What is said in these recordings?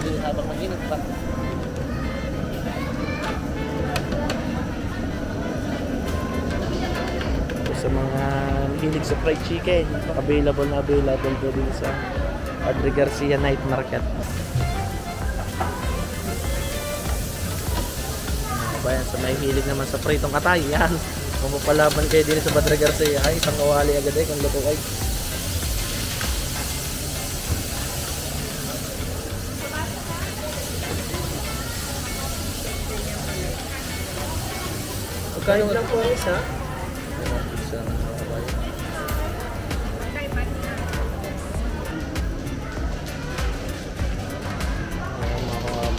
din habang mag-init pa. Sa mga hilig sa fried chicken, available po din sa Padre Garcia Night Market. Bayan, sa may hilig naman sa pritong atay, yan. Kung mapalaban kayo din sa Padre Garcia, ay isang kawali agad kung luto ay. Magkano lang po ang isa?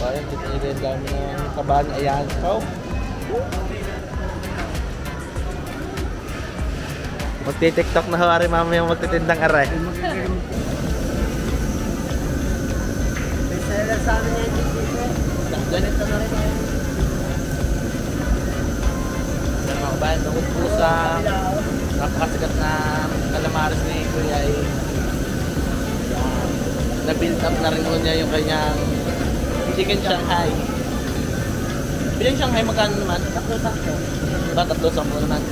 Ayan, kita nyo rin dami ng kabahan. Ayan, so magti-tiktok na hawari mamaya magtitindang aray. May seller sa amin yan dito. Ganito na rin yan. Ayan mga kabahan, nung pusang napakasigat na calamares ni Kuya ay na-build up na rin niya yung kanyang chicken Shanghai. Bilang Shanghai magkano naman? 3-3. Diba? 3-3 naman.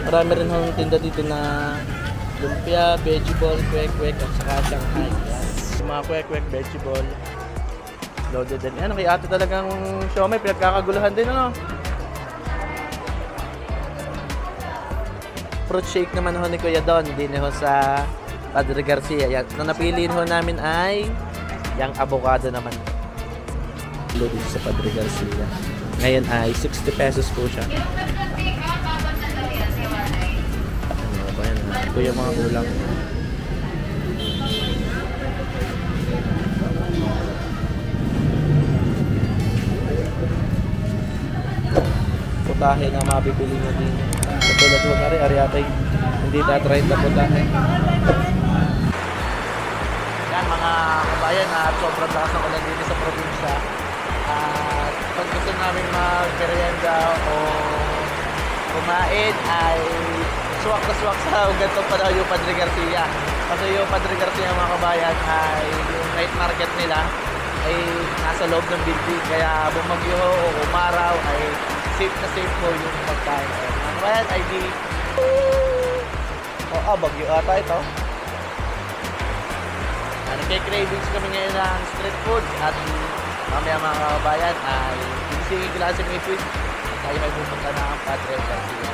Marami rin hong tinda dito na lumpia, vegetable, kwek-kwek at saka Shanghai. Yung mga kwek-kwek, vegetable, loaded din. Yan, kay ate talagang siomai, pinagkakaguluhan din, ano? Fruit shake naman ho ni Kuya Don, hindi na ho sa Padre Garcia. Yan, na napiliin ho namin ay yung avocado naman. Loaded sa Padre Garcia. Ngayon ay 60 pesos po siya. Ano ba yan? Ito yung mga ulang. Putahe na mabibili nyo din. Katulad mo na rin, ariatay hindi tatry na putahe. Mga kabayan at sobrang lakas ng ulan dito sa probinsya. At pag gusto namin mag-merienda o kumain ay suwak na suwak sa ganitong panahon yung Padre Garcia. Kasi yung Padre Garcia mga kabayan ay yung night market nila ay nasa loob ng building. Kaya bumagyo o umaraw ay safe na safe po yung pagkain. Mga kabayan ay di... bagyo ata ito. Nagkikravings kami ngayon ng street food at mamaya mga kabayan ay isingin ko lang sa mga food tayo may pupunta na ang Padre Garcia.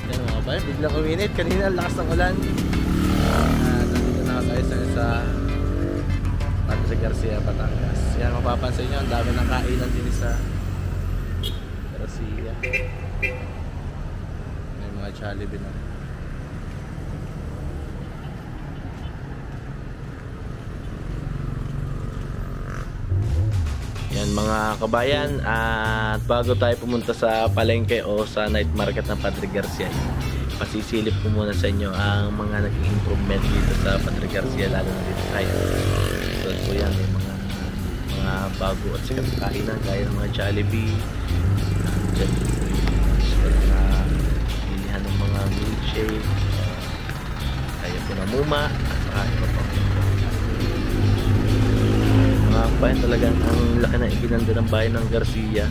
Yan mga kabayan, biglang uminit. Kanina lakas ng ulan. Nandito na tayo sa Padre Garcia, Batangas. Yan, mapapansin nyo, ang dami ng kainan din sa Garcia. May mga Jollibee na. Yan mga kabayan, at bago tayo pumunta sa palengke o sa night market ng Padre Garcia, pasisilip ko muna sa inyo ang mga naging improvement dito sa Padre Garcia, lalo na dito tayo. So po yan, may mga bago at sikat na kainan gaya ng mga Jollibee, bilihan ng mga milkshake, kaya po na Muma at saka iba pa. Mga kabayan, talagang ang laki na ikinanda ng bayan ng Garcia.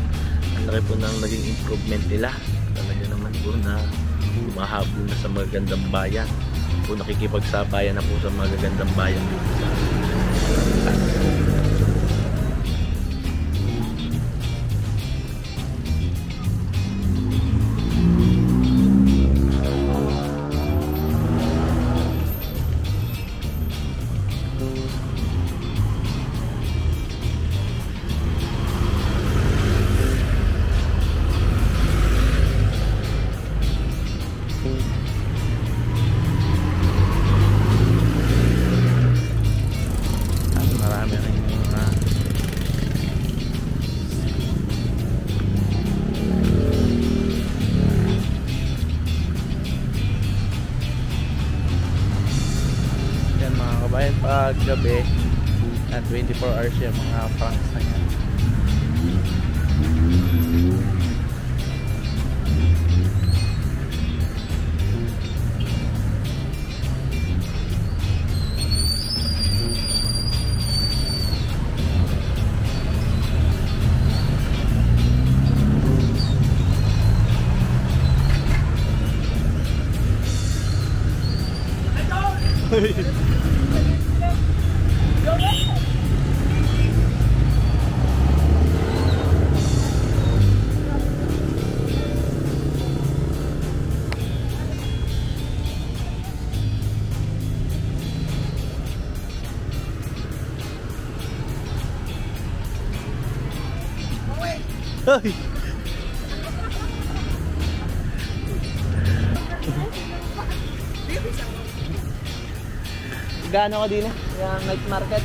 Ang laki po ng naging improvement nila. Talaga naman po na humahabol na sa magagandang bayan. Po nakikipagsabayan na po sa magagandang bayan dito sa marami rin pag gabi at 24 hours yung mga pranks na yan. Ay. Gaano ka din yung night market?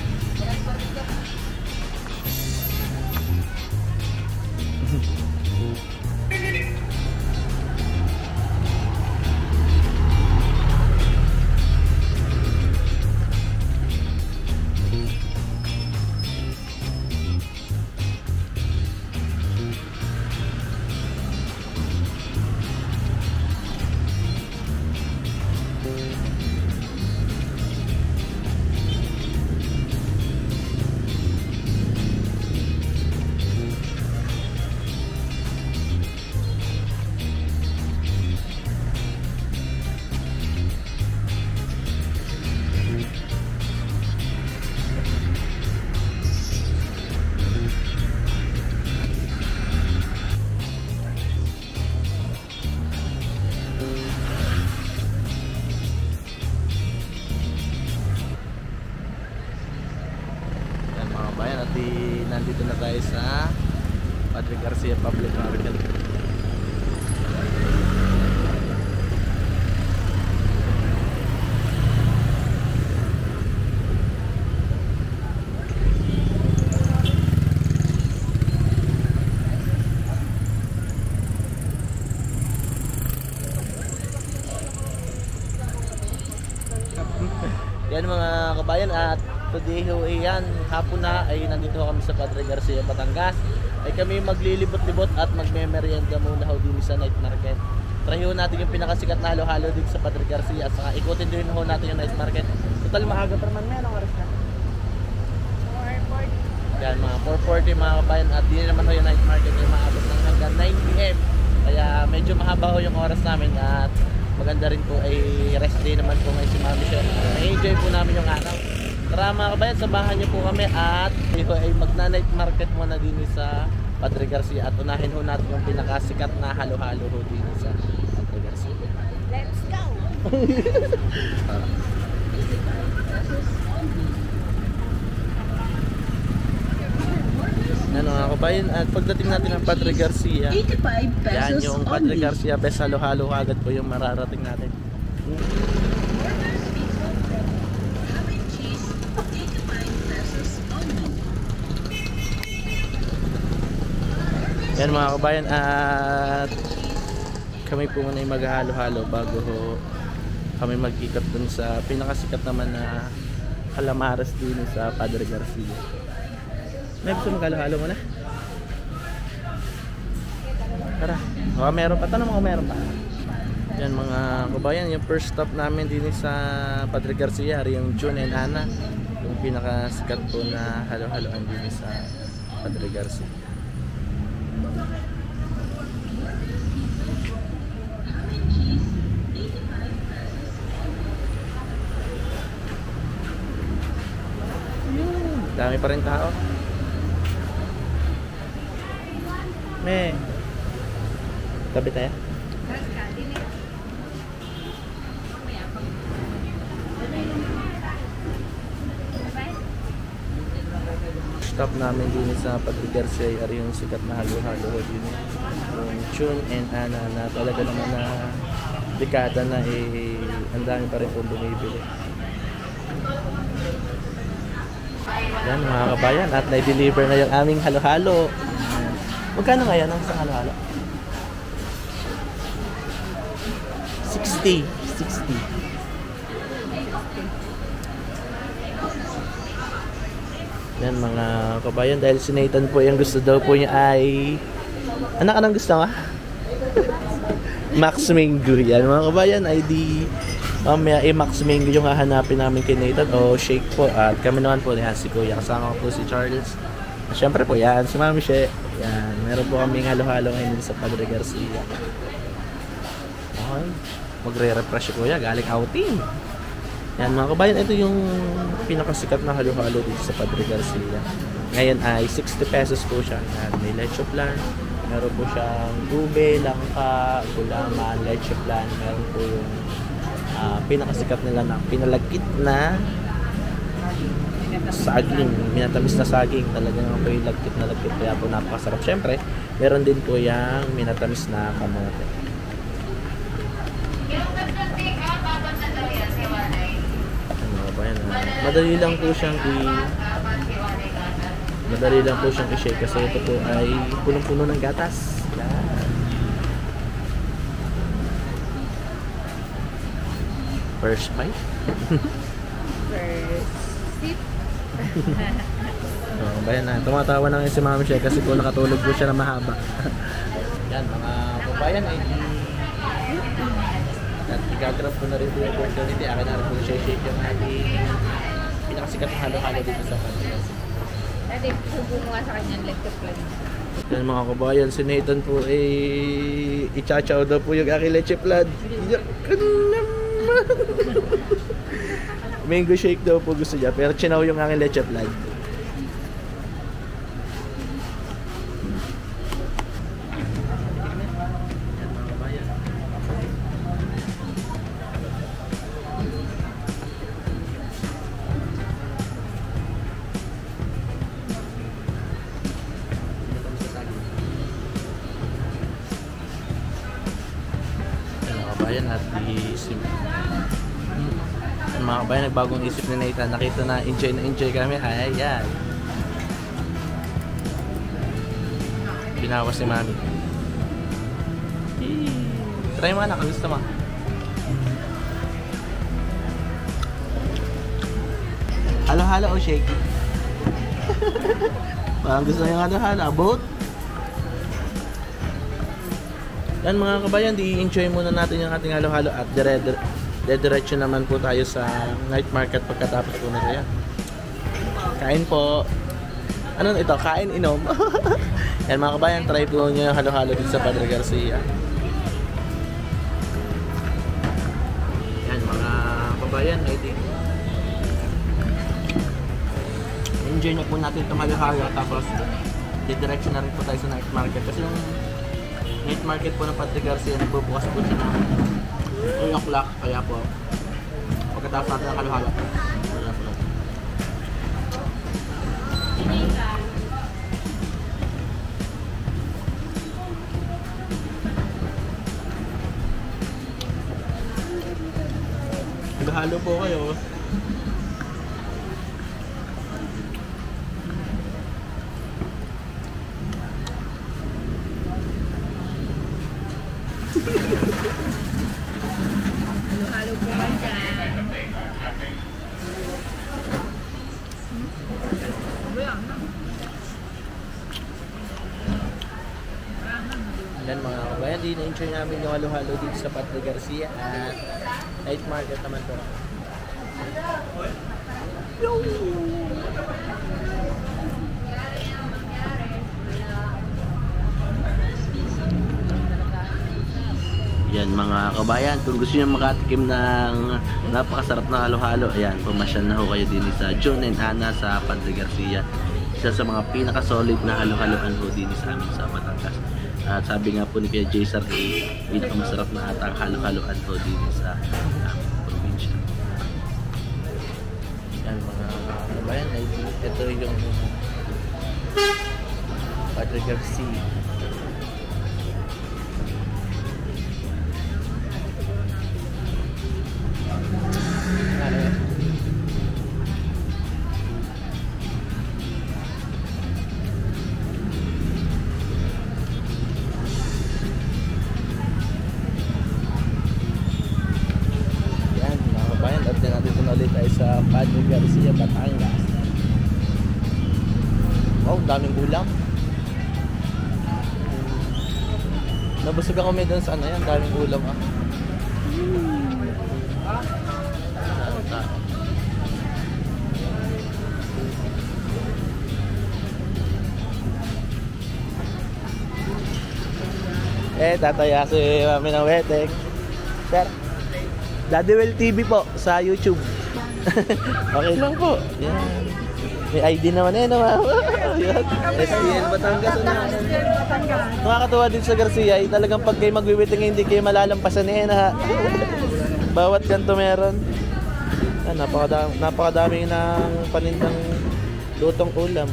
Nandito na tayo sa Padre Garcia Public Market. Yan mga kabayan, at today ho yan, hapon na ay nandito kami sa Padre Garcia, Batangas. Ay kami maglilibot-libot at magme-merienda muna ho din sa night market. Try ho natin yung pinakasikat na halo-halo dito sa Padre Garcia at saka ikutin din ho natin yung night market. Total maaga pa naman, may anong oras na? 4:40. Yan mga 4:40 mga kabayan, at din naman ho yung night market ay maabot ng hanggang 9 PM. Kaya medyo mahaba ho yung oras namin at maganda rin po ay rest day naman po ngayon si Mami Chef. Na-enjoy po namin yung araw. Tara mga kabayan, sabahan niyo po kami at ay magna-night market muna din sa Padre Garcia at unahin ho natin yung pinakasikat na halo-halo ho din sa Padre Garcia. Let's go! Ano mga kabayan, at pagdating natin ng Padre Garcia, 85 pesos yan yung Padre only. Garcia, best halo-halo agad po yung mararating natin. Yan mga kabayan, at kami po muna yung maghahalo-halo bago ho kami mag-ikot dun sa pinakasikat naman na calamares din sa Padre Garcia. May gusto maghalo-halo muna? Tara, baka meron pa. Tanong mo kung meron pa. Yan mga kabayan, yung first stop namin din sa Padre Garcia, yung June and Ana, yung pinakasikat po na halo-haloan din sa Padre Garcia. Dami pa rin tao. May tabi tayo. Stop namin din sa Padre Garcia ay yung sikat na halo-halo din. Yung June and Ana na talaga naman na dekada na ang dami pa rin pong bumibili. Yan mga kabayan, at na-deliver na yung aming halo-halo. Magkano nga yan ang isang halo-halo? 60. 60. Yan mga kabayan, dahil si Nathan po yung gusto daw po niya ay... Anak, anong gusto mo? Max Mango. Yan mga kabayan, ay di... Mamaya Max Mango yung hahanapin namin kay Nathan o shake po. At kami naman po, yan si Kuya. Kasama ko po si Charles. At syempre po yan, si Mami She. Yan, meron po kaming halo-halo ngayon sa Padre Garcia. Okay, magre-refresh si Kuya, galing outing. Yan mga kabayan, ito yung pinakasikat na halo-halo dito sa Padre Garcia. Ngayon ay 60 pesos po siya. Yan, may leche plan. Meron po siyang ube, langka, gulaman, leche plan. Meron po yung pinakasikat nila na pinalagkit na saging, minatamis na saging. Talagang po yung lagkit na lagkit, kaya po napakasarap. Siyempre, meron din po yung minatamis na kamote. Madali lang po siyang i-shake kasi ito po ay punong-puno ng gatas. Yan. First bite. First sip. Bayan na. Tumatawa na ngayon si Mami She kasi po nakatulog po siya na mahaba. Yan mga kabayan ay i-grab ko na rin po yung opportunity. Akin na rin po shake yung ating pinakasikat na halo-halo dito sa Pilipinas. Dati, subo mo nga sa kanyang electric plan. Yan mga kabayan, si Nathan po i-chachaw daw po yung aking leche plan. Mango shake daw po gusto niya, pero chinaw yung aking leche plan. Ayan at iisip. Mga kabayan, nagbagong isip ni Nathan. Nakita na enjoy kami. Ay, ayan. Binawas ni Mami. Try mo anak, gusto mo? Halo-halo o shake? Parang gusto niya halo-halo. Both? Yan mga kabayan, di-enjoy muna natin yung ating halo-halo at diretso naman po tayo sa night market pagkatapos po nito yan. Kain po. Ano ito? Kain, inom. Yan mga kabayan, try po nyo yung halo-halo dito sa Padre Garcia. Yan mga kabayan, enjoy nyo po natin itong halo-halo tapos diretso na rin po tayo sa night market kasi yung night market po ng Padre Garcia nagbubukas po siya ng 3 o'clock, kaya po pagkatapos natin ang halo-halo maghalo po kayo. Halo-halo po ba dyan? Yan mga kabayan, di na-enjoy namin yung halo-halo dito sa Padre Garcia at night market naman po. Yan mga kabayan, kung gusto nyo makatikim ng napakasarap na halo-halo, ayan, pumasyal na ho kayo din sa John and Anna sa Padre Garcia. Isa sa mga pinaka-solid na halo-haloan ho din sa amin sa Batangas. At sabi nga po ni Kuya Jason, pinakamasarap na atang halo-haloan ho din sa probinsya. Yan mga kabayan, ito yung Padre Garcia. Ulit ay sa Padre Garcia, Batangas. daming ulam. Nabusog ako may doon sa ano yan, daming ulam ah. Tataya si Mami ng Wetek. Sir, Daddy Well TV po sa YouTube. Okay lang po. Yan. May ID naman no? Yan. STL Batangas. Nakakatuwa din sa Garcia, talagang pag kayo magwiwiting hindi kayo malalampasan ha. Bawat kanto meron. Yan, napakadami ng panindang lutong ulam.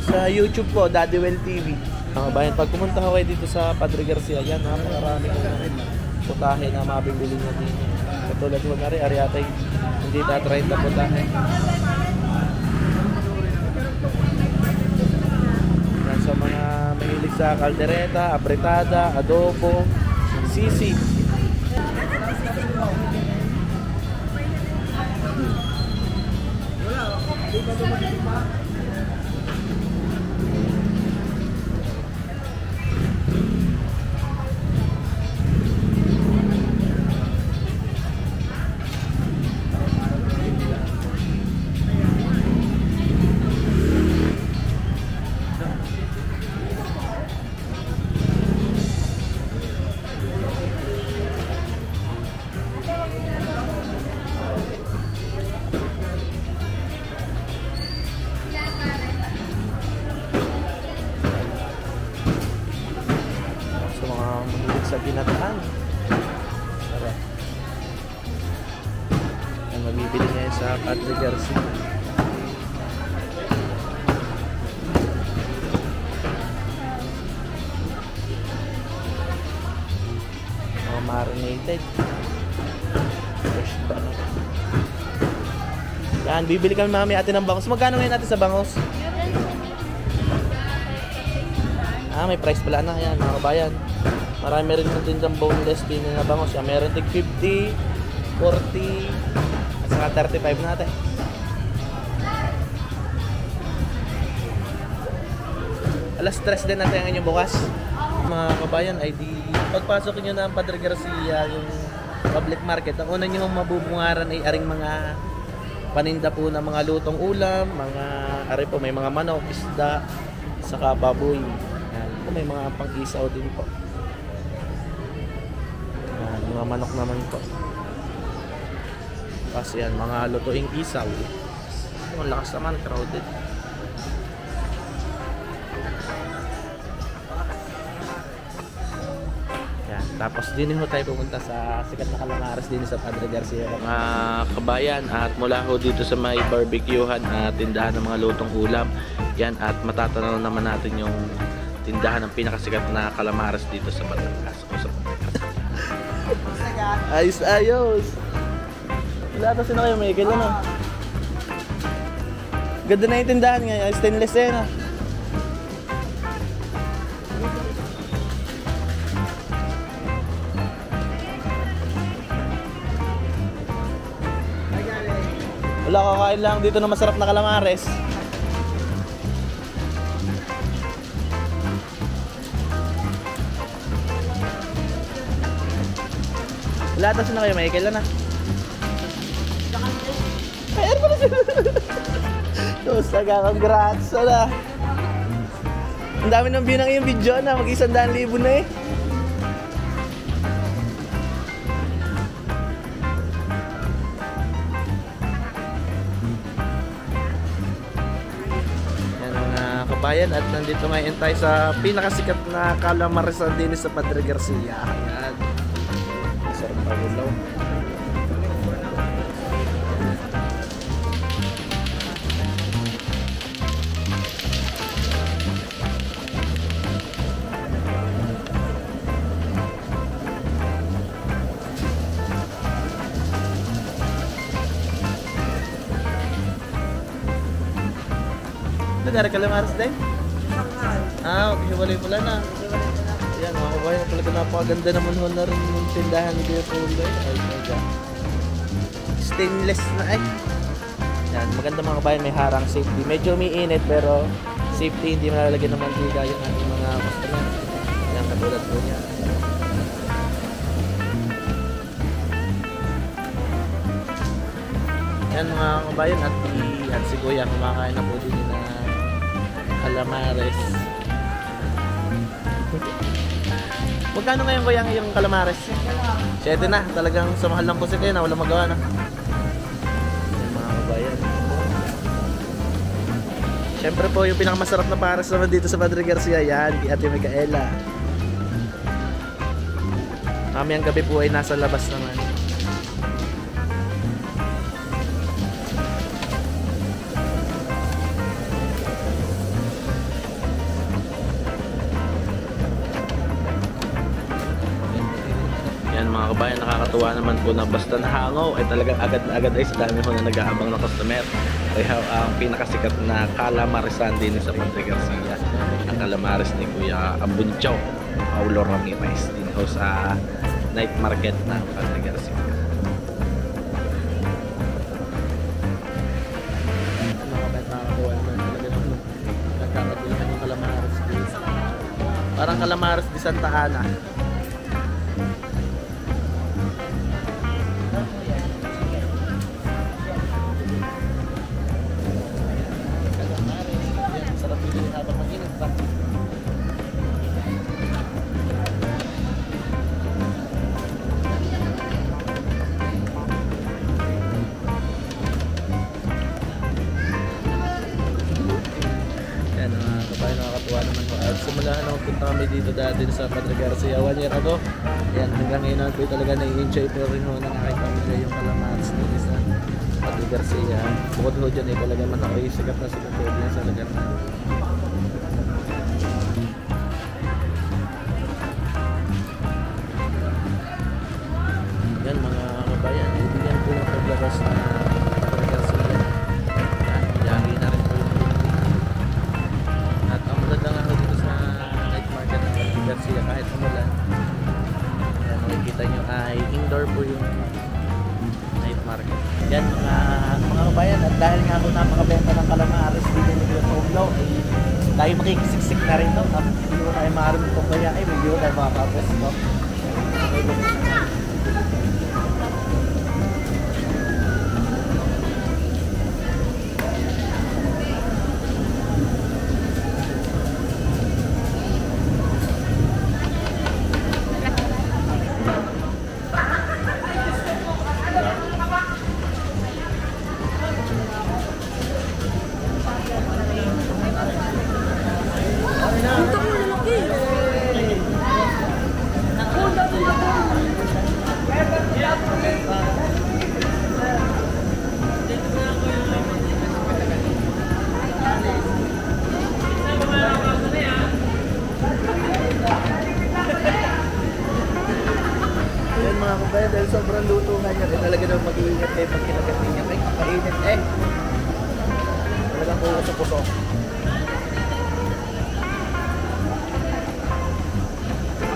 Sa YouTube po, Daddy Well TV. Mga bayan, pag pumunta ka kayo dito sa Padre Garcia, yan, napakarami putahe na mabibili nyo din. Katulad mo nga rin, Ariatay, hindi tatry na putahe. Yan, sa mga mahilig sa kaldereta, apretada, adobo, sisig. Sa ginataan. Sarap. Ang mabibili ngayon sa Padre Garcia. Mga marinated. Fresh pa na. Yan, bibili kami mami ate ng bangos. Magkano ngayon natin sa bangos? May price pala na. Yan, mga kabayan. Marami rin din ng boneless din na bangos. Meron tig 50, 40, at saka 35 natin. Alas 3 din natin ang inyong bukas. Mga kabayan, ay di pagpasok nyo na ang Padre Garcia, yung public market, ang una nyo mabubungaran ay aring mga paninda po ng mga lutong ulam, mga ari po, may mga manok, isda, saka baboy. Yan. May mga pang-isaw din po. Mga manok naman po. Kasi yan, mga lutuing isaw. Ang lakas naman, crowded. Yan, tapos din ho tayo pumunta sa sikat na Calamares din sa Padre Garcia. Mga kabayan, at mula ho dito sa may barbecuehan at tindahan ng mga lutong ulam. Yan, at matatanaw naman natin yung tindahan ng pinakasikat na Calamares dito sa Batangas. Ayos. Wala ito sino kayo, Michael, ano? Ganda na yung tindahan ngayon, stainless eh, no? Wala, kakain lang dito na masarap na Calamares. Lahat na kayo, Michael na. Ay, ano pala sila? Tusta ka, congrats. Wala. Ang dami ng view ng iyong video na. Mag-100,000 na eh. Yan mga kabayan. At nandito ngayon tayo sa pinakasikat na Calamares din sa Padre Garcia. Ayan. Sarap pagulaw. Nagara Calamares din? Okay, hiwalay pula na. Yan, mga kabayan, talaga napakaganda naman ho na rin yung tindahan ni Kuya Puloy. Ay, my God. Stainless na ay. Yan, maganda mga kabayan, may harang safety. Medyo umiinit pero safety, hindi malalagyan ng mantika yung ating mga customer. Yan, katulad po niya. Yan mga kabayan, at si Kuya kumakain na po din na calamares. Magkano ngayon Kuya yung calamares? 7 na, talagang sumahal lang po si Kuya na walang magawa na. Yan mga kabayan. Siyempre po yung pinakamasarap na pares naman dito sa Padre Garcia, yan, kay Ate Micaela. Mamayang gabi po ay nasa labas naman. Yan mga kabayan, nakakatuwa naman po na basta nahangaw ay talagang agad na agad ay sa dami ho na nag-aabang na customer. Kaya ang pinakasikat na calamarisan din sa Padre Garcia, ang calamares ni Kuya Abunchaw Paulo Ramirez din ho sa night market ng Padre Garcia. Mga kabayan, nakakatuwa naman talaga naman nagkakatulahan yung calamares dito. Parang calamares di Santa Ana. Simula na punta kami dito dati sa Padre Garcia 1 year ago. Yan, hanggang ngayon po talaga na-enjoy po rin ho ng aking pamilya yung calamares dito sa Padre Garcia. Bukod ho dyan talaga man ako yung sikat na sikat po dyan sa lugar na. Yan mga kabayan, hindi yan po ng paglabas na Padre Garcia. Yan, yagi na rin po yung at ang maganda nga ho dito sa night market ng Padre Garcia kahit umulan. Yan, makikita nyo ay indoor po yung night market. Yan mga kabayan, at dahil nga ako napakabenta ng calamares dito ni Kuya Paulo, ay tayo makikisiksik na rin no? Hindi ko tayo maaaring itong kaya ay hindi ko tayo makakapos no? Mga kabayan, dahil sobrang luto nga niya, talaga daw mag-iingat kayo pag kinagat niya. Ay, kainit talagang puso-puso.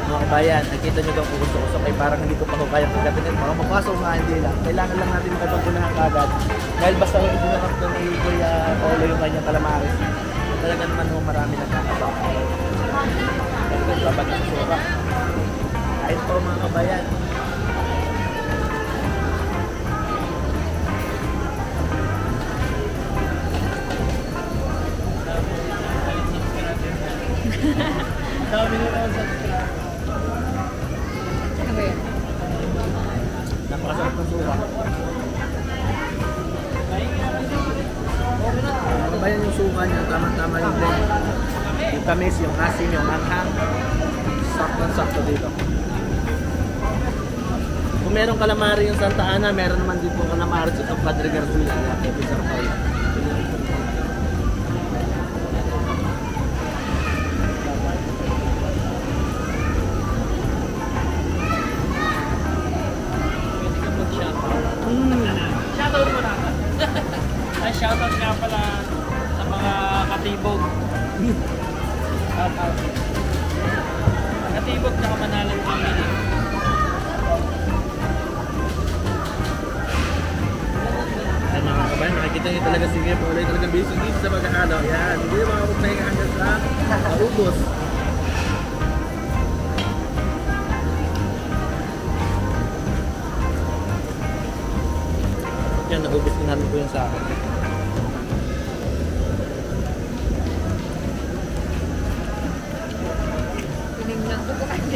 Mga kabayan, nakita nyo daw puso-puso kaya parang hindi ko pa kaya pagkatinin. Mga mapasok nga hindi lang. Kailangan lang natin makipagpunahan kagad. Dahil basta kung idinakap na ni Kuya Paulo yung kanyang calamares, talaga naman marami nagkakabang. Talagang babat ng sura. Kahit po mga kabayan. Dami nila ang subscribe. Ano ba yan? Napakasarap ng suka. Ano ba yan yung suka niya? Tama-tama yung blend. Yung tamis, yung asin, yung anghang. Sakto dito. Kung merong calamari yung Santa Ana, meron naman din pong calamari sa Padre Garcia. Pwede sarap kayo. Shoutout mo na. Ay, shoutout nga pala sa mga katibog. Shoutout. Katibog na Manalang family. Ay mga kabayan, nakikita Kita niyo talaga si Kuya Paulo, talagang busy dito sa paghahalo. Yan, hindi na makapagpahinga hanggang sa maubos. Yan, naubos din namin po yung sa akin. Tinignan ko kung ano.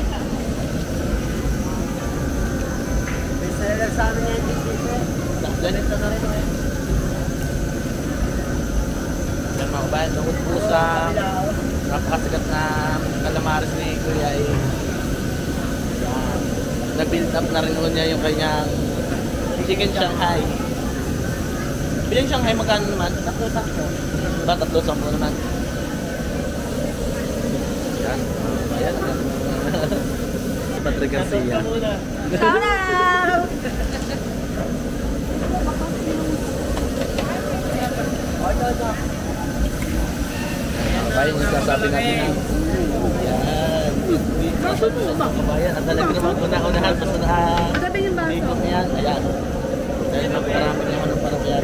May sarili sa amin yan dito. Ganito na rin eh. Yan mga kabayan, tungkol po sa napakasigat na calamares ni Kuya ay na-build up na rin ho niya yung kanyang chicken Shanghai. Yung Shanghai magkano naman? Takbo-takbo. Ba, 3-10 naman. Yan. Ayan. Si Patrick Garcia. Shout out! Kabayan, yung sasabi natin na yan. Kabayan, ang talaga naman una-unahan. Basta na Sabi yung baso. ikot na yan. Ayan. Dahil magparami naman ng parang yan.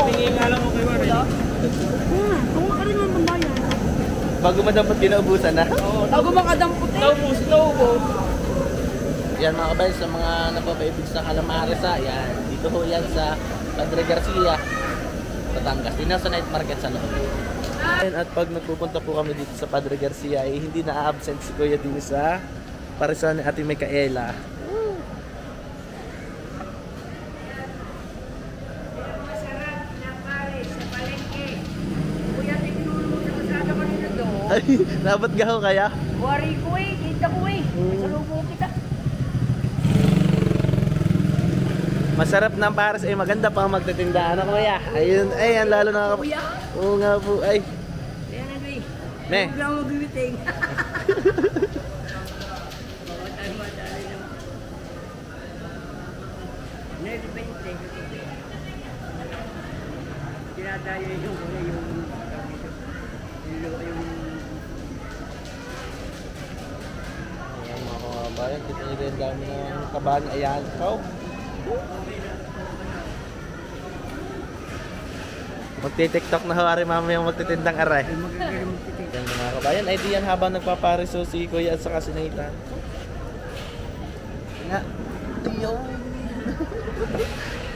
Pingi nga lang ako kay Warren. Kung makarin naman mambayan. Bago madampot, kinaubusan na. Bago makadampot eh. Naubos. Yan mga kabayan, sa mga napapaibig sa calamares yan. Dito ho yan sa Padre Garcia, Batangas. Dito sa night market sa loob. At pag nagpupunta po kami dito sa Padre Garcia, eh, hindi na-absent si Kuya din sa parisan ni Ate Micaela. Masarap na pare sa palengke. Kuya, tignan mo sa kasada ko nila doon. Ay, nabat gaho kaya? Wari ko eh, kita ko eh. Masalubong kita. Masarap ng pares, ay maganda pa ang magtitinda. Ano Kuya? Ayun, ay, ang lalo na Kuya, Oo nga po, ay. yan na eh. Ne. Huwag lang mag-meeting. Nervente. Dinadayo yung Ayan mga kabayan, kita nyo rin dami ng kabahan. Ayan, ikaw. Magti-tiktok na hawari mamaya magtitindang aray. Yan mga kabayan, ay di yan habang nagpapariso si Kuya at saka si Nathan. Nga, tiyo.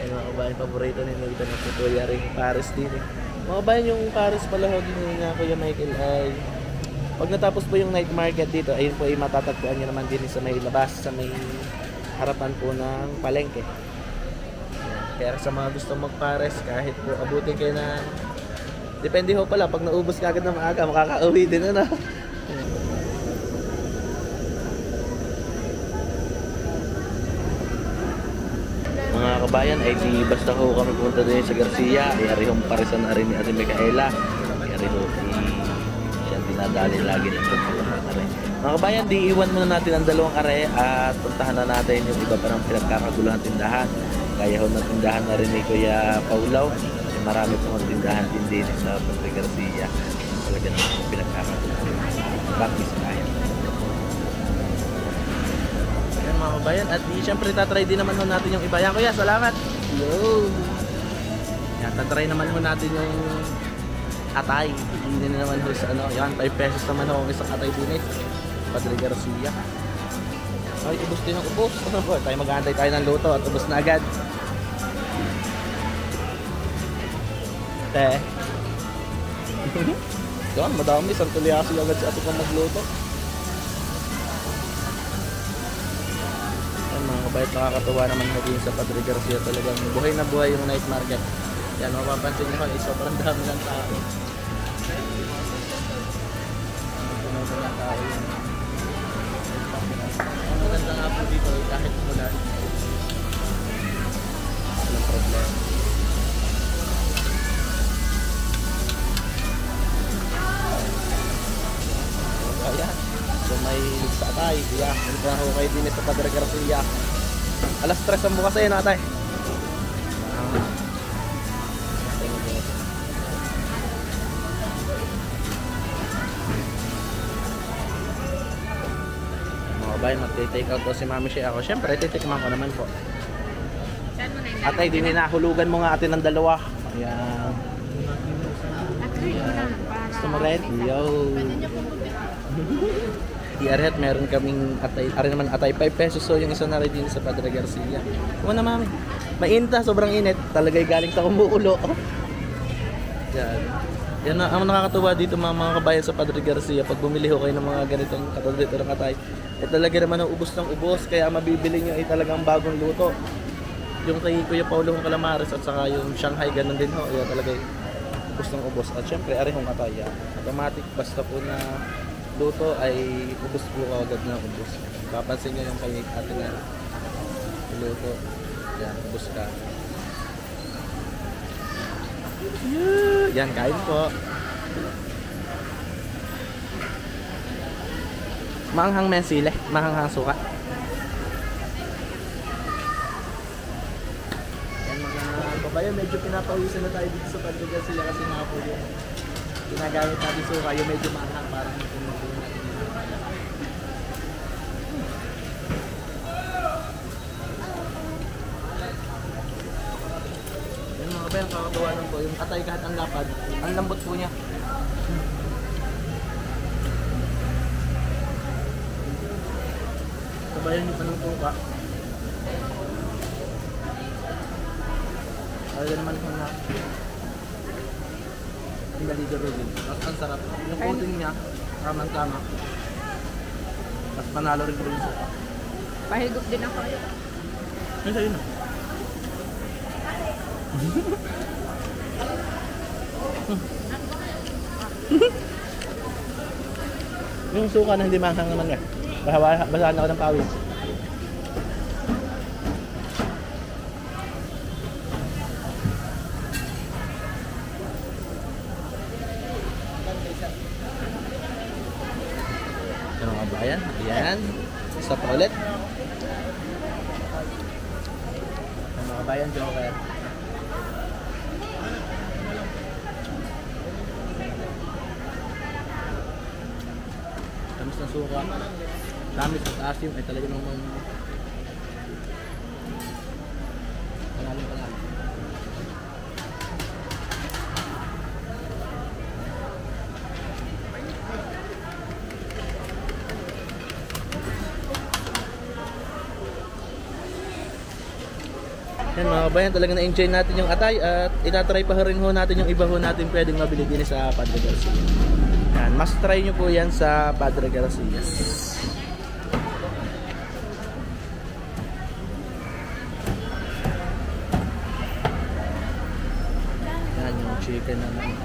Ay mga kabayan, paborito ni Nathan at si Kuya rin Paris din eh. Mga kabayan, yung Paris pala ho din nga Kuya Michael ay pag natapos po yung night market dito, ayun po ay matatagpuan nyo naman din sa may labas, sa may harapan po ng palengke. Kaya sa mga gusto magpares, kahit po abutin kayo na depende ho pala, pag naubos ka agad na maaga, makaka-uwi din ano. Mga kabayan, ay di basta ho kami punta din sa Garcia, ay arihong parisan na rin ni Ate Micaela. Ay ariho, siya dinadali lagi ng pagpapalaman na rin. Mga kabayan, di iwan muna natin ang dalawang are at puntahan na natin yung iba parang pinagkakaguluhan tindahan. Kaya ho ng tindahan na rin ni Kuya Paulaw. Marami pong tindahan din sa Padre Garcia. Talaga naman pinagkakaguluhan. Practice kaya. Ayan mga kabayan. At siyempre tatry din naman ho natin yung iba. Yan Kuya, salamat! Yo! Yan, tatry naman ho natin yung atay. Hindi na naman ho sa ano. Yan, 5 pesos naman ho ang isang atay din eh. Padre Garcia. Ay, ubos din ang ubos. Tayo mag-aantay tayo ng luto at ubos na agad. Te. Yan, madami. Santuliasi agad si ate kong magluto. Yan mga kabayat, nakakatuwa naman mo din sa Padre Garcia. Talagang buhay na buhay yung night market. Yan, mapapansin nyo ko, sobrang dami ng tao. Puno ng tao yan. Ang maganda nga po dito kahit mula walang problema. Ayan, so may sa atay, yeah, hindi na ako kayo din sa Padre Garcia. Alas 3 ang bukas ayun atay. Mga bay, mag-take out po si Mami Shea ako. Siyempre, titikman ko naman po. Saan mo na Atay, din hinahulugan mo nga ate ng dalawa. Ayan. At-treat mo na para... Gusto mo rin? Yo. Iarhet, meron kaming atay, ari naman atay 5 pesos. So yung isa na rin din sa Padre Garcia. Kuma na mami. Mainta, sobrang init. Talagay galing sa kumukulo. Yan. Yan na, ang nakakatuwa dito mga kabayan sa Padre Garcia. Pag bumili ho kayo ng mga ganitong katulad dito ng atay, eh talaga naman ang ubos ng ubos. Kaya mabibili nyo ay talagang bagong luto. Yung kay Kuya Paulo ng Calamares at saka yung Shanghai, ganun din ho. Yan talaga ubos ng ubos. At syempre, ari hong atay. Automatic, basta po na luto ay ubos po agad na ubos. Papansin nyo yung kay ate na luto. Yan, ubos ka. Yan, kain po. Maanghang mensile, maanghang suka. Yan mga babayan, medyo pinapawisan na tayo dito sa Padre Garcia kasi nga po yung ginagamit natin suka, yung medyo maanghang parang tinutuloy natin. Yan mga babayan, kakagawa lang po. Yung atay kahit ang lapad, ang lambot po niya. Sabayan niyo pa ng tuka. Talaga naman kung na pinalido rin. Mas ang sarap. Yung coating niya, tamang-tama. Mas panalo rin po yung suka. Pahigop din ako. Ano sa'yo na? Yung suka na hindi manghang naman nga. Basahan ako ng pawis. Ito mga bayan. Ayan. Isa pa ulit. Ito mga bayan, Joker. Tamis na suka. Tamis at asim ay talaga naman pangalan pa lang. Yan mga kabayan, talagang na-enjoy natin yung atay at itatry pa rin ho natin yung iba ho natin pwedeng mabili din sa Padre Garcia. Yan, must try nyo po yan sa Padre Garcia. Yan yung chicken naman.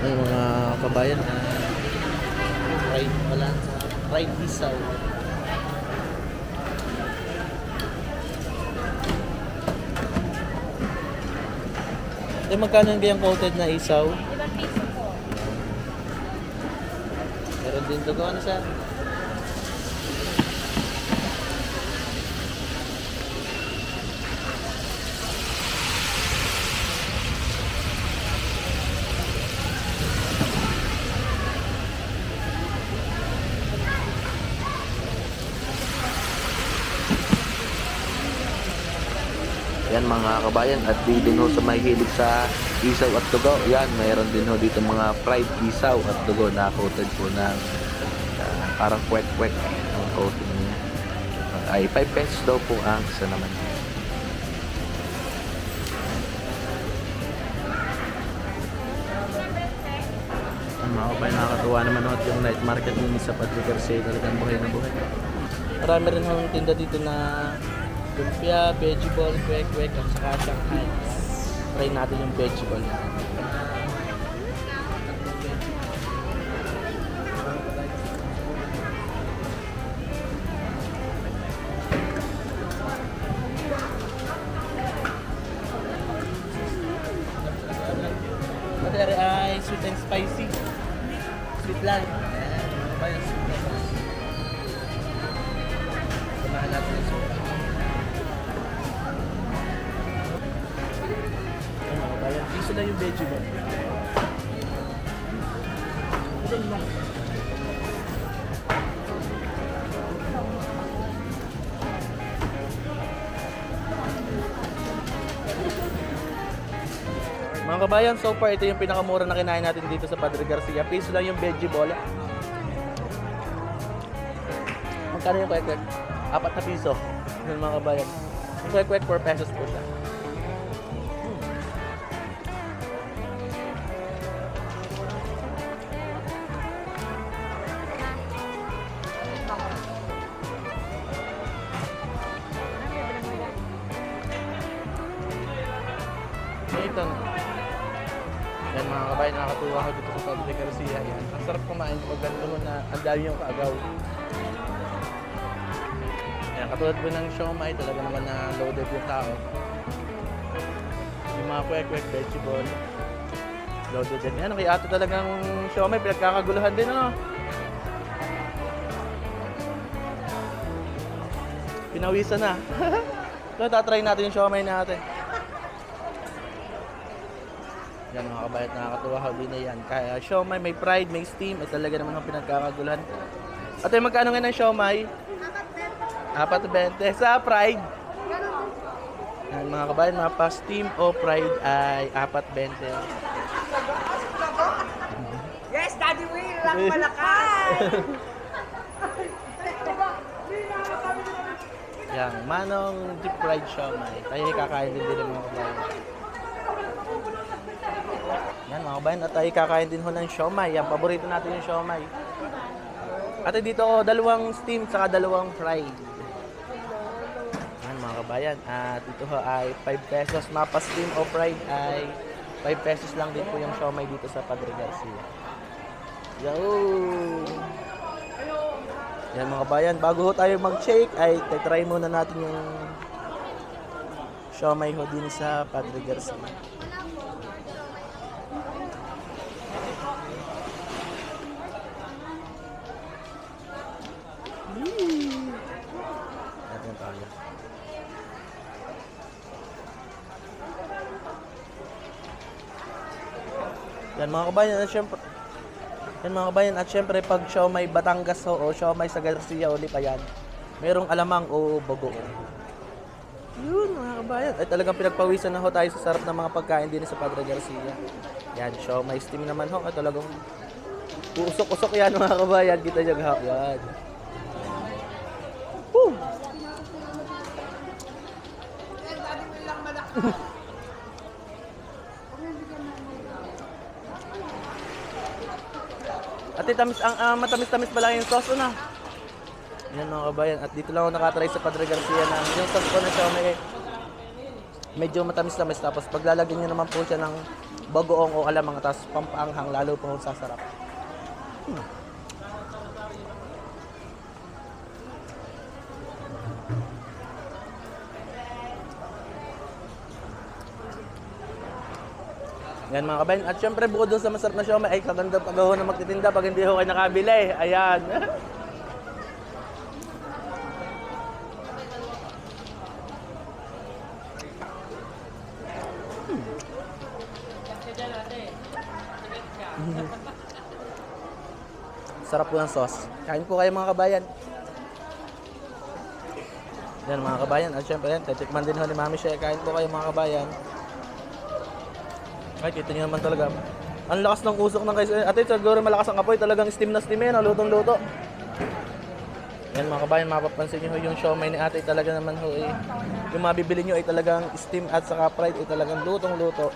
Ay mga kabayan, fried pala, fried isaw. Eh, magkano yung gayang coated na isaw? 5 piso po. Meron din dugo, ano sir? Yan mga kabayan, at di din ho sa mahihilig sa isaw at dugo. Yan, mayroon din ho dito mga fried isaw at dugo na coated po ng parang kwek-kwek ang coating niya. Ay 5 pesos daw po ang isa naman. Ang mga kabayan, nakakatuwa naman ho at yung night market din sa Padre Garcia, talagang buhay na buhay. Marami rin hong tinda dito na lumpia, vegetable, kwek-kwek, at saka Shanghai. Try natin yung vegetable. Madari ay sweet and spicy. Sweet lang. Ayan, ano ba yung sweet lang? Samahan natin yung sweet. Piso lang yung vegetable. Ito lang. Mga kabayan, so far ito yung pinakamura na kinain natin dito sa Padre Garcia. Piso lang yung veggie ball. Magkano yung kwek-kwek? 4 na piso. Yun mga kabayan. Yung kwek-kwek 4 pesos po siya. Ito. Yan mga kabayan, nakakatuwa ko dito sa Padre Garcia. Yan. Ang sarap kumain pag ganito mo na ang dami yung kaagaw. Yan, katulad po ng siomai, talaga naman na loaded yung tao. Yung mga kwek-kwek, vegetable, loaded din. Yan, kay ate talagang siomai, pinagkakaguluhan din, ano? Pinawisan na. So, tatry natin yung siomai natin. Yan mga kabayat, nakakatuwa ho din na yan. Kaya siomai, may pride, may steam, ay talaga naman ang pinagkakaguluhan. At ay magkano nga ng siomai? 4.20 sa pride. Yan mga kabayat, mga pa-steam o pride ay 4.20. Yes, Daddy Will! Lang malakas! Yan, manong deep fried siomai. Tayo kakain din ng mga kabayat. Yan mga kabayan, at tayo kakain din ho ng siomai. Yan, paborito natin yung siomai. At dito ko, 2 steam saka 2 fried. Yan mga kabayan, at dito ho ay 5 pesos. Mapa steam o fried ay 5 pesos lang din po yung siomai dito sa Padre Garcia. Yo! Yan mga kabayan, bago ho tayo mag-shake ay try muna natin yung siomai ho din sa Padre Garcia. Natin tayo. Yan mga kabayan, at syempre pag siomai Batangas ho, o siomai sa Garcia uli pa yan, merong alamang o bagoong. Yun mga kabayan, ay talagang pinagpawisan na ho tayo sa sarap ng mga pagkain din sa Padre Garcia. Yan, siomai steam naman ho, ay talagang usok-usok yan mga kabayan, kita nyo ha, yan. Woo! At tamis, ang matamis-tamis pala yung sauce na. Yan mga kabayan, at dito lang ako nakatry sa Padre Garcia na yung sauce ko na siomai medyo matamis-tamis, tapos paglalagyan nyo naman po siya ng bagoong o alamang, tapos pampaanghang, lalo po sasarap. Yan mga kabayan. At syempre bukod dun sa masarap na siomai ay kaganda pag ako na magtitinda pag hindi ako kayo nakabili. Ayan. Sarap po ng sauce. Kain po kayo mga kabayan. Yan mga kabayan. At syempre yan, titikman din ho ni Mami siya. Kain po kayo mga kabayan. Ay, kita nyo naman talaga. Ang lakas ng usok ng kayo. Ate, siguro malakas ang apoy. Talagang steam na steam yan. Lutong-luto. Yan mga kabayan, mapapansin nyo yung siomai ni ate. Talaga naman ho eh. Yung mabibili nyo ay talagang steam at saka fried ay talagang lutong-luto.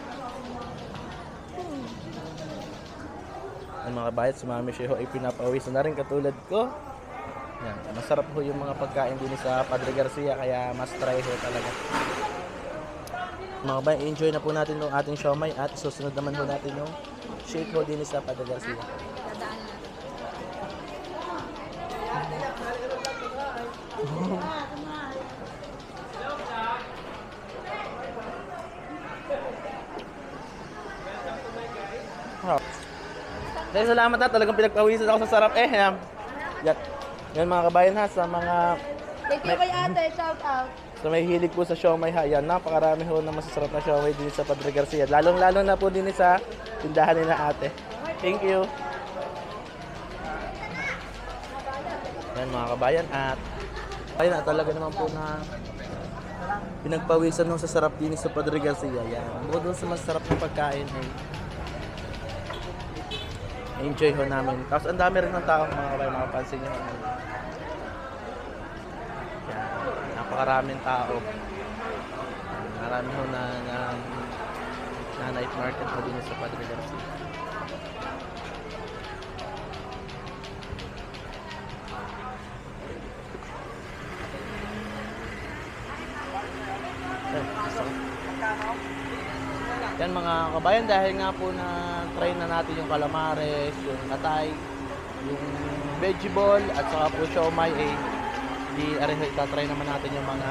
Yan mga kabayan, si Mami siya ho ay pinapawisan na rin katulad ko. Yan, masarap ho yung mga pagkain din sa Padre Garcia. Kaya mas try ho talaga. Mga kabayan, enjoy na po natin yung ating siomai at susunod naman po natin yung shake ho din sa Padre Garcia. Dahil salamat na, talagang pinagpawisan ako sa sarap yan. Yan mga kabayan ha, sa mga... Thank you kay ate, shout out. So may hilig po sa siomai ha. Yan, napakarami ho na masasarap na siomai din sa Padre Garcia. Lalong-lalo na po din sa tindahan ni na ate. Thank you. Yan mga kabayan, at ayun na talaga naman po na pinagpawisan nung sa sarap din sa Padre Garcia. Yan. Bukod doon sa masarap na pagkain ay enjoy ho namin. Tapos ang dami rin ng tao mga kabayan, makapansin nyo. Yan. Napakaraming tao. Marami ho na night market ho din sa Padre Garcia. Yan mga kabayan, dahil nga po na try na natin yung calamares, yung atay, yung veggie ball at saka po siomai, di areho itatry naman natin yung mga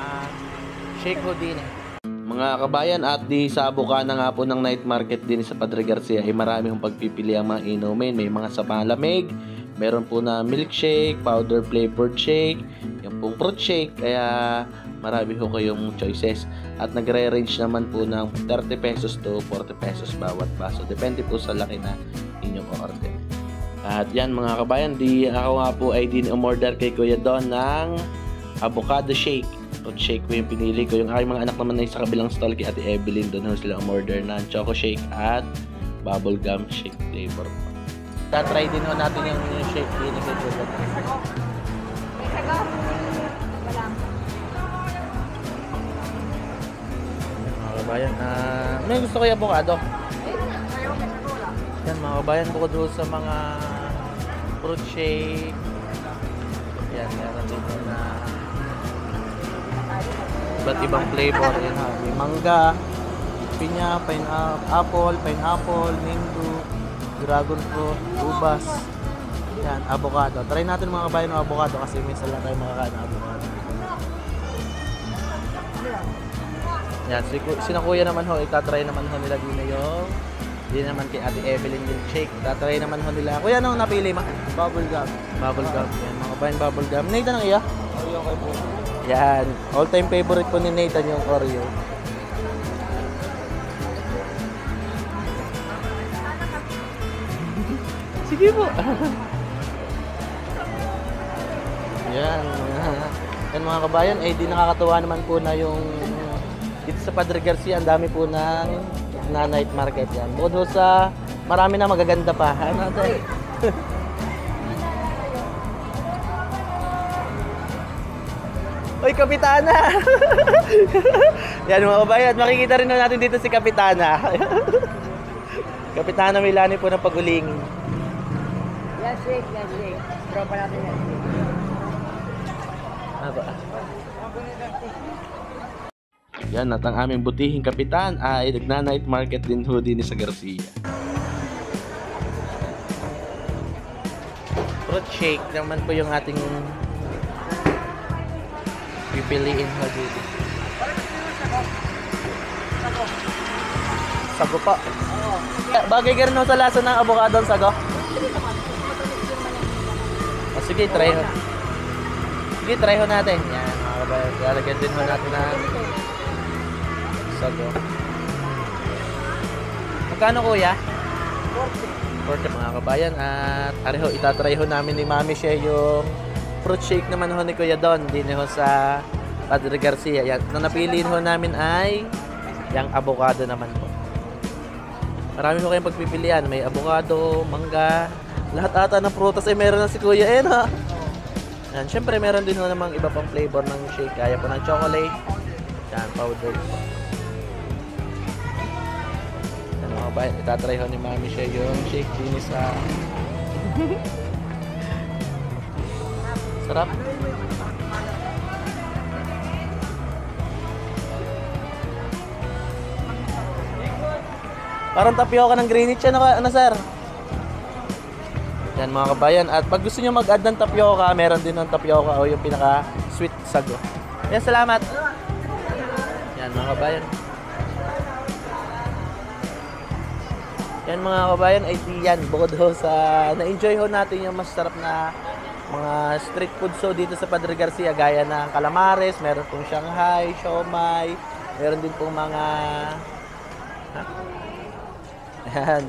shake ho din. Mga kabayan, at di sa bukana nga po ng night market din sa Padre Garcia ay marami hong pagpipili ang mga inumin. May mga sa malamig, meron po na milkshake, powder flavored shake, yung pong fruit shake, kaya marami ho kayong choices. At nagre-range naman po ng 30 pesos to 40 pesos bawat baso. Depende po sa laki na inyong order. At yan mga kabayan, ako nga po ay din-umorder kay Kuya Don ng avocado shake. Fruit shake po yung pinili ko. Yung aking mga anak naman ay sa kabilang stall kay Ate Evelyn. Doon ho sila umorder ng choco shake at bubble gum shake flavor po. Try din ho natin yung shake din kay Kuya Don. Kabayan, may gusto kayo avocado? Yan mga kabayan, bukod doon sa mga fruit shake, yan, meron dito na iba't ibang flavor. Yan, may mangga, pinya, pineapple, mango, dragon fruit, ubas, yan, avocado. Try natin mga kabayan ng avocado kasi minsan lang tayo makakain ng avocado. Yan, sina kuya naman ho, itatry naman ho nila din yung hindi naman kay Ate Evelyn yung shake. Itatry naman ho nila. Kuya, anong napili ma? Bubble gum. Bubble gum. Yan, mga kabayan, bubble gum. Nathan ang iya? Oreo kay po. Yan, all time favorite po ni Nathan yung Oreo. Sige po. Yan, yan mga kabayan, di nakakatuwa naman po na yung dito sa Padre Garcia, ang dami po ng night market yan. Bukod sa marami na magaganda pa. Ano ito? Uy, Kapitana! Yan mga kabayan, makikita rin natin dito si Kapitana. Kapitana Milani po ng Paguling. Yan shake, yan shake. Tropa natin yan shake. Ano ba? Yan, at ang aming butihing kapitan ay nagna-night market din ho din sa Garcia. Fruit shake naman po yung ating pipiliin ho dito. Sago pa. Bagay ka rin ho sa lasa ng avocado ang sago. Sige, try ho. Sige, try ho natin. Yan, mga kabayan. Lalagyan din ho natin na sago. Magkano kuya? 40 mga kabayan. At areho, itatry ho namin ni Mami siya yung fruit shake naman ho ni Kuya Don. Din ho sa Padre Garcia. Yan. Ang napiliin ho namin ay yung avocado naman po. Marami ho kayong pagpipilian. May avocado, mangga, lahat ata ng prutas ay meron na si Kuya ha. Yan. Siyempre meron din ho namang iba pang flavor ng shake. Kaya po ng chocolate. Yan, powder po. Mga bayan, itatry ho ni Mami siya yung shake din sa sarap. Parang tapioca ng Greenwich ano sir? Yan mga kabayan, at pag gusto nyo mag-add ng tapioca, meron din ng tapioca o yung pinaka sweet sago. Yan, salamat. Yan mga kabayan. Yan mga kabayan, ay diyan, bukod ho sa na-enjoy ho natin yung masarap na mga street food so dito sa Padre Garcia, gaya ng calamares, meron pong Shanghai, siomai, meron din pong mga yan,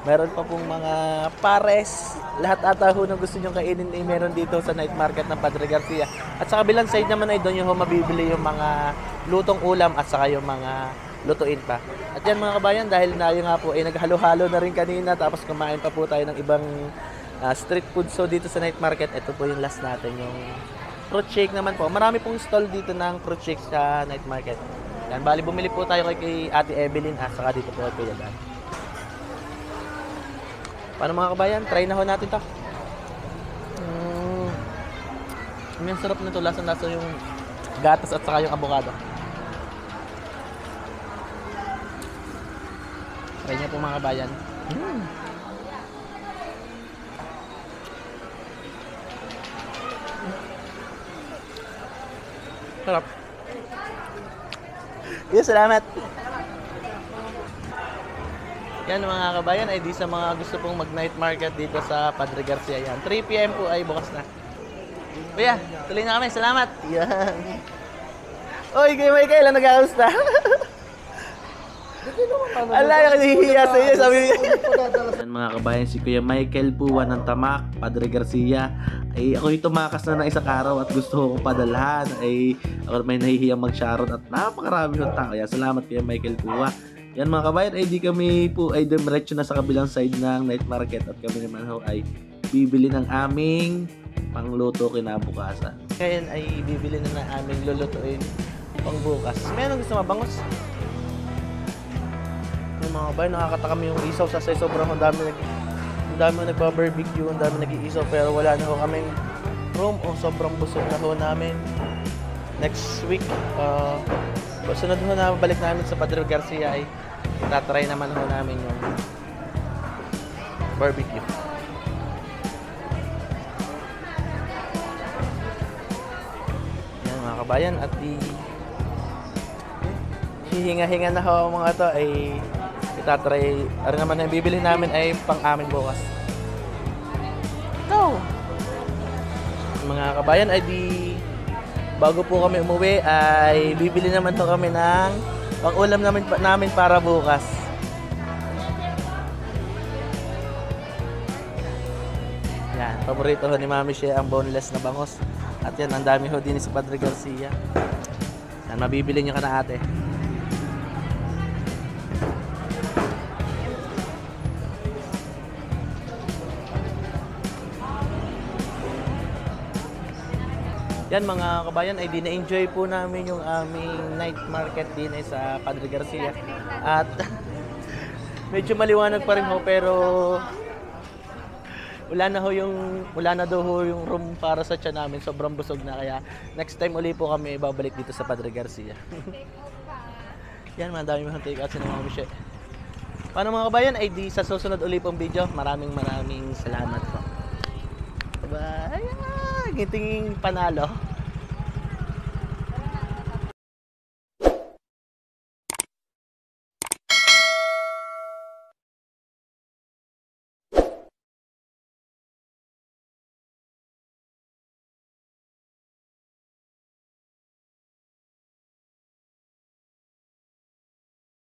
Meron pa pong mga pares. Lahat ata ho na gusto nyo kainin ay meron dito sa night market ng Padre Garcia. At sa kabilang side naman ay doon yung mabibili yung mga lutong ulam at saka yung mga lutuin pa. At yan mga kabayan, dahil na yun nga po ay naghalo-halo na rin kanina tapos kumain pa po tayo ng ibang street food. So dito sa night market, ito po yung last natin, yung fruit shake naman po. Marami pong stall dito ng fruit shake sa night market. Yan, bali bumili po tayo kay Ate Evelyn at saka dito po kay Kuya Dan. Paano mga kabayan? Try na ho natin to. Ang sarap nito, lasang-lasa yung gatas at saka yung avocado. Try niya po mga kabayan. Sarap. Yes, salamat. Yan mga kabayan, ay di sa mga gusto pong mag-night market dito sa Padre Garcia yan. 3 PM po ay bukas na. Kuya, tuloy na kami. Salamat. Yan. Oy, kayo Michael, ano nag-aamusta? Ala, nahihiya sa iyo, sabi niya. Yan mga kabayan, si Kuya Michael Puwa ng Tamak, Padre Garcia. Ay ako'y tumakas na ng isang araw at gusto ko padalhan. Ay ako may nahihiyang mag-sharon at napakarami ng tao. Yan, salamat Kuya Michael Puwa. Yan mga kabayan, ay di kami po ay dumiretso na sa kabilang side ng night market at kami naman ho ay bibili ng aming pangluto kinabukasan. Ngayon ay bibili na ng aming lulutuin pangbukas. Meron gusto mabangos? Yung mga kabayan, nakakatakam yung isaw sa sobrang ang dami nagpa-barbecue, ang dami nag-iisaw pero wala na ho kaming room o sobrang busog na ho namin. Next week, sunod ho na balik namin sa Padre Garcia ay itatry naman ho namin yung barbecue. Yan mga kabayan, at hihinga-hinga na ho mga to ay itatry. Ano naman ang bibili namin ay pang amin bukas. Go! Mga kabayan, ay bago po kami umuwi ay bibili naman to kami ng pang-ulam namin para bukas. Yan, paborito ho ni Mami siya ang boneless na bangos. At yan, ang dami ho din sa Padre Garcia. Yan, mabibili nyo ka na ate. Yan mga kabayan, ay na-enjoy po namin yung aming night market din ay sa Padre Garcia. At medyo maliwanag pa rin ho pero wala na daw ho yung room para sa tiyan namin. Sobrang busog na, kaya next time uli po kami babalik dito sa Padre Garcia. Yan, madami mga take out sa mga Michelle. Paano mga kabayan, ay di sa susunod uli pong video. Maraming salamat po. Bye! Gitingin panalo.